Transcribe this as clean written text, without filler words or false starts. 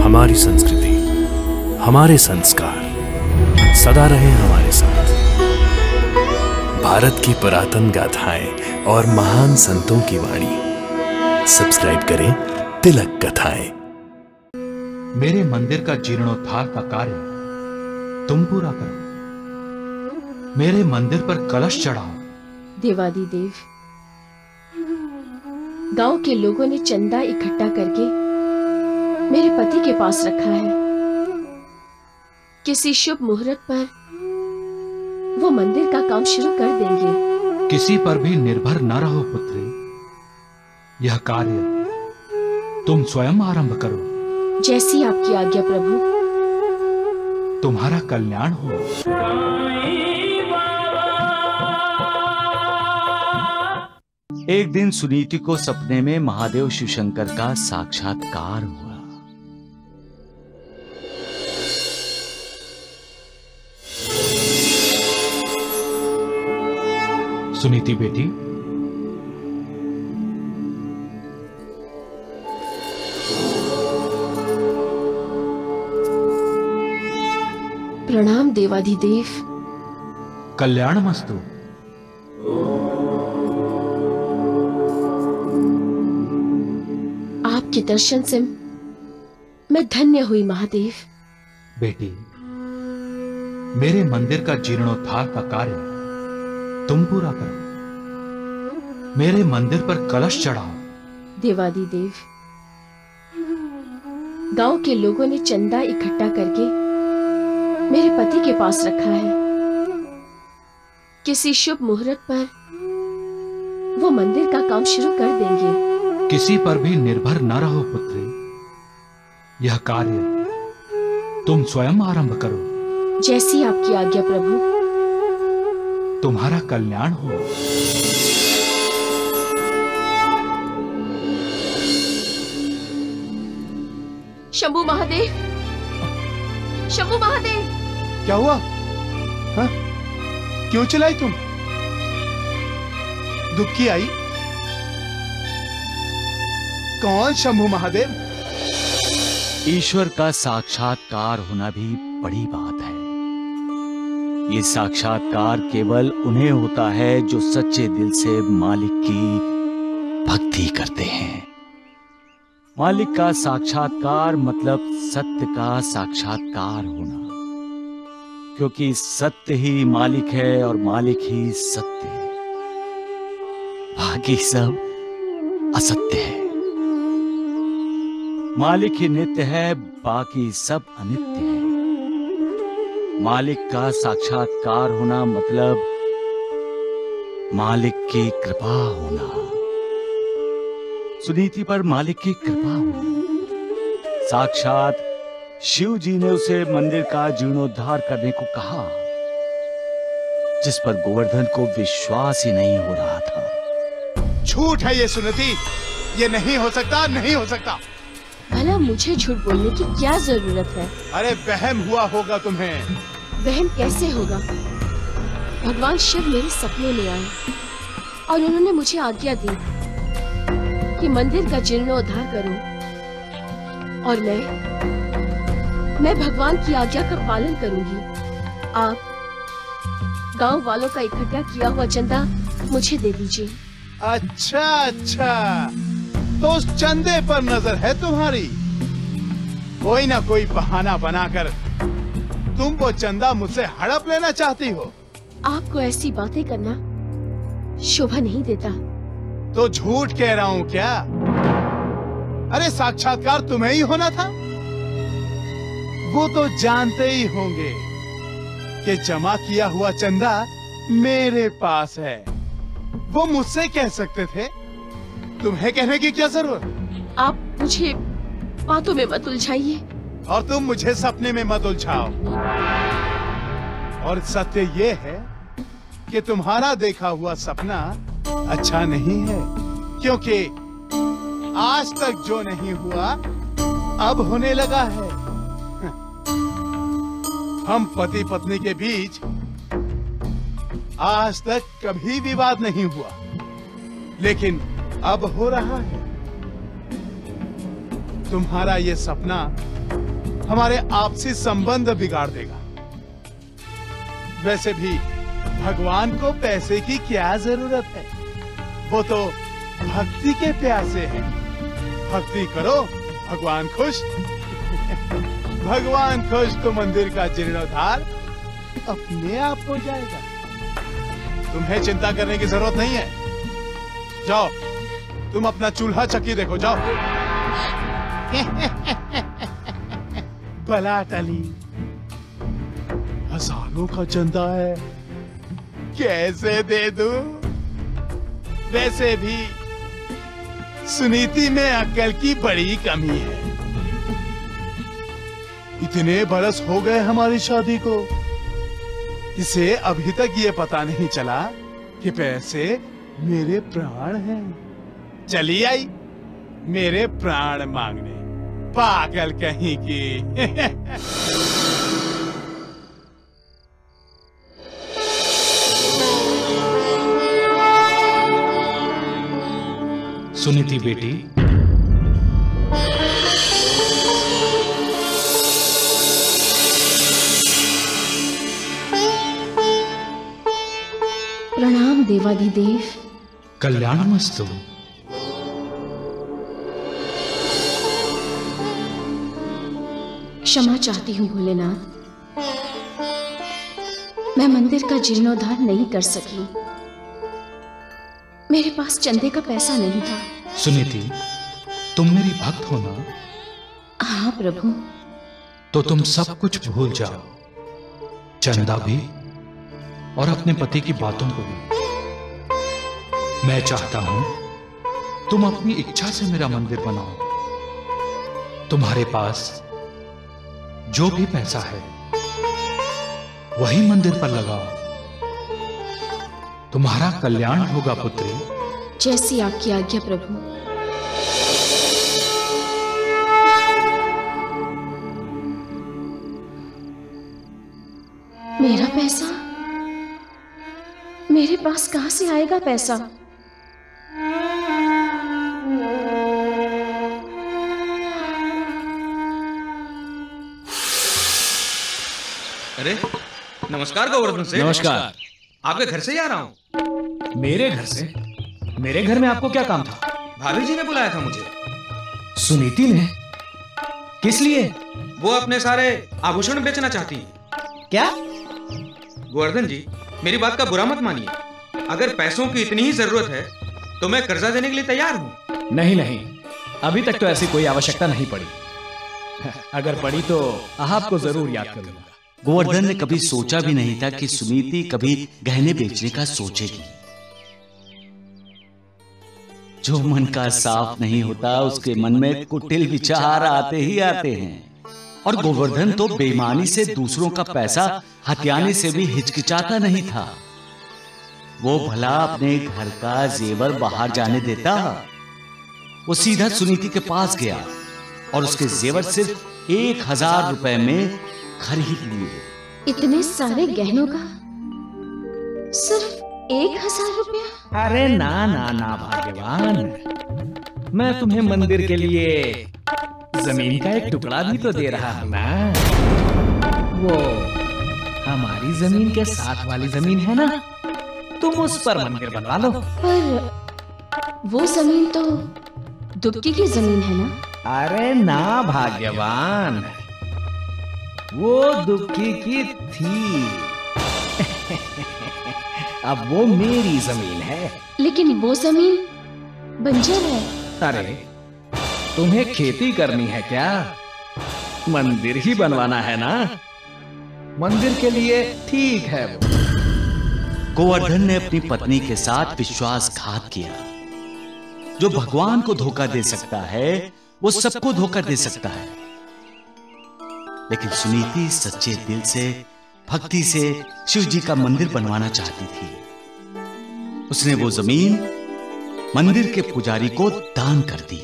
हमारी संस्कृति, हमारे संस्कार सदा रहे हमारे साथ। भारत की पुरातन गाथाएं और महान संतों की वाणी। सब्सक्राइब करें तिलक कथाएं। मेरे मंदिर का जीर्णोद्धार का कार्य तुम पूरा करो। मेरे मंदिर पर कलश चढ़ाओ। देवादिदेव, गांव के लोगों ने चंदा इकट्ठा करके मेरे पति के पास रखा है। किसी शुभ मुहूर्त पर वो मंदिर का काम शुरू कर देंगे। किसी पर भी निर्भर न रहो पुत्री। यह कार्य तुम स्वयं आरंभ करो। जैसी आपकी आज्ञा प्रभु। तुम्हारा कल्याण हो। एक दिन सुनीति को सपने में महादेव शिवशंकर का साक्षात्कार हुआ। सुनीति बेटी, प्रणाम देवाधिदेव। कल्याणमस्तु। आपके दर्शन से मैं धन्य हुई महादेव। बेटी, मेरे मंदिर का जीर्णोद्धार का कार्य तुम पूरा करो। मेरे मंदिर पर कलश चढ़ाओ। देवादिदेव, गांव के लोगों ने चंदा इकट्ठा करके मेरे पति के पास रखा है। किसी शुभ मुहूर्त पर वो मंदिर का काम शुरू कर देंगे। किसी पर भी निर्भर न रहो पुत्री। यह कार्य तुम स्वयं आरंभ करो। जैसी आपकी आज्ञा प्रभु। तुम्हारा कल्याण हो। शंभू महादेव, शंभू महादेव। क्या हुआ? हाँ? क्यों चिल्लाई तुम? दुखी आई? कौन शंभू महादेव? ईश्वर का साक्षात्कार होना भी बड़ी बात है। ये साक्षात्कार केवल उन्हें होता है जो सच्चे दिल से मालिक की भक्ति करते हैं। मालिक का साक्षात्कार मतलब सत्य का साक्षात्कार होना, क्योंकि सत्य ही मालिक है और मालिक ही सत्य है। बाकी सब असत्य है। मालिक ही नित्य है, बाकी सब अनित्य है। मालिक का साक्षात्कार होना मतलब मालिक की कृपा होना। सुनीति पर मालिक की कृपा हुई। साक्षात शिव जी ने उसे मंदिर का जीर्णोद्धार करने को कहा, जिस पर गोवर्धन को विश्वास ही नहीं हो रहा था। झूठ है ये सुनीति, ये नहीं हो सकता, नहीं हो सकता। भला मुझे झूठ बोलने की क्या जरूरत है? अरे वहम हुआ होगा तुम्हें। वहम कैसे होगा? भगवान शिव मेरे सपने में आए और उन्होंने मुझे आज्ञा दी कि मंदिर का जीर्णोद्धार करो, और मैं भगवान की आज्ञा का पालन करूंगी। आप गांव वालों का इकट्ठा किया हुआ चंदा मुझे दे दीजिए। अच्छा अच्छा, तो उस चंदे पर नजर है तुम्हारी। कोई ना कोई बहाना बनाकर तुम वो चंदा मुझसे हड़प लेना चाहती हो। आपको ऐसी बातें करना शोभा नहीं देता। तो झूठ कह रहा हूँ क्या? अरे साक्षात्कार तुम्हें ही होना था। वो तो जानते ही होंगे कि जमा किया हुआ चंदा मेरे पास है। वो मुझसे कह सकते थे, तुम्हें कहने की क्या जरूरत? आप मुझे बातों में मत उलझाइए। और तुम मुझे सपने में मत उलझाओ। और सत्य ये है कि तुम्हारा देखा हुआ सपना अच्छा नहीं है, क्योंकि आज तक जो नहीं हुआ अब होने लगा है। हम पति पत्नी के बीच आज तक कभी विवाद नहीं हुआ, लेकिन अब हो रहा है। तुम्हारा ये सपना हमारे आपसी संबंध बिगाड़ देगा। वैसे भी भगवान को पैसे की क्या जरूरत है, वो तो भक्ति के प्यासे हैं। भक्ति करो, भगवान खुश। भगवान खुश तो मंदिर का जीर्णोद्धार अपने आप हो जाएगा। तुम्हें चिंता करने की जरूरत नहीं है। जाओ, तुम अपना चूल्हा चक्की देखो, जाओ। भला टली, हजारों का चंदा है, कैसे दे दूं? वैसे भी सुनीति में अक्ल की बड़ी कमी है। इतने बरस हो गए हमारी शादी को, इसे अभी तक ये पता नहीं चला कि पैसे मेरे प्राण हैं। चली आई मेरे प्राण मांगने, पागल कहीं की। सुनीति बेटी, प्रणाम देवाधिदेव। कल्याणमस्तु। क्षमा चाहती हूँ भोलेनाथ, मैं मंदिर का जीर्णोद्धार नहीं कर सकी। मेरे पास चंदे का पैसा नहीं था। सुनीति, तुम मेरी भक्त हो ना? हाँ प्रभु। तो तुम सब कुछ भूल जाओ, चंदा भी और अपने पति की बातों को भी। मैं चाहता हूं तुम अपनी इच्छा से मेरा मंदिर बनाओ। तुम्हारे पास जो भी पैसा है वही मंदिर पर लगाओ। तुम्हारा कल्याण होगा पुत्री। जैसी आपकी आज्ञा प्रभु। मेरा पैसा? मेरे पास कहां से आएगा पैसा? अरे नमस्कार गोवर्धन से। नमस्कार। आपके घर से ही आ रहा हूँ। मेरे घर से? मेरे घर में आपको क्या काम था? भाभी जी ने बुलाया था मुझे। सुनीति ने? किस लिए? वो अपने सारे आभूषण बेचना चाहती हैं। क्या? गोवर्धन जी, मेरी बात का बुरा मत मानिए। अगर पैसों की इतनी ही जरूरत है तो मैं कर्जा देने के लिए तैयार हूँ। नहीं नहीं, अभी तक तो ऐसी कोई आवश्यकता नहीं पड़ी। अगर पड़ी तो आपको जरूर याद करूंगा। गोवर्धन ने कभी सोचा भी नहीं था कि सुनीति कभी गहने बेचने का सोचेगी। जो मन का साफ नहीं होता उसके मन में कुटिल विचार आते ही आते हैं। और गोवर्धन तो बेईमानी से दूसरों का पैसा हथियाने से भी हिचकिचाता नहीं था। वो भला अपने घर का जेवर बाहर जाने देता? वो सीधा सुनीति के पास गया और उसके जेवर सिर्फ 1000 रुपए में खरीद लिए। इतने सारे गहनों का सिर्फ 1000 रुपया? अरे ना ना ना भाग्यवान, मैं तुम्हें मंदिर के लिए जमीन का एक टुकड़ा भी तो दे रहा हूं ना। वो हमारी जमीन के साथ वाली जमीन है ना, तुम उस पर मंदिर बनवा लो। पर वो जमीन तो दुबकी की जमीन है ना? अरे ना भाग्यवान, वो दुबकी की थी। अब वो मेरी जमीन है। लेकिन वो जमीन बंजर है। अरे तुम्हें खेती करनी है क्या? मंदिर ही बनवाना है ना? मंदिर के लिए ठीक है वो। गोवर्धन ने अपनी पत्नी के साथ विश्वासघात किया। जो भगवान को धोखा दे सकता है वो सबको धोखा दे सकता है। लेकिन सुनीति सच्चे दिल से भक्ति से शिव जी का मंदिर बनवाना चाहती थी। उसने वो जमीन मंदिर के पुजारी को दान कर दी।